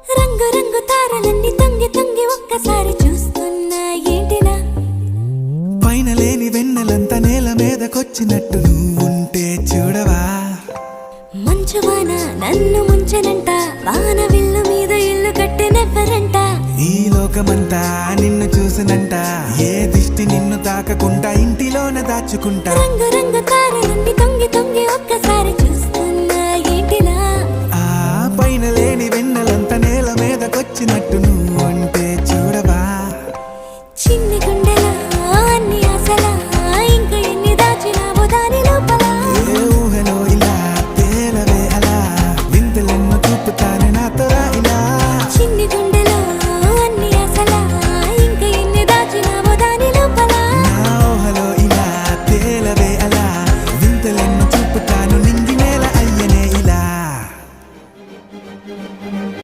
రంగు రంగు తారలన్నీ తొంగి తొంగి ఒక్కసారి చూస్తున్నా ఏంటిలా పైన లేని వెన్నెలంతా నేల మీదకొచ్చినట్టు నువ్వుంటే చూడవా మంచువాన నన్ను ముంచనంట వాన విల్లు మీద ఇల్లు కట్టినెవ్వరంట ఈ లోకమంతా నిన్ను చూసినంట ఏ దిష్టి నిన్ను తాకకుండా ఇంటిలోన దాచుకుంటా రంగు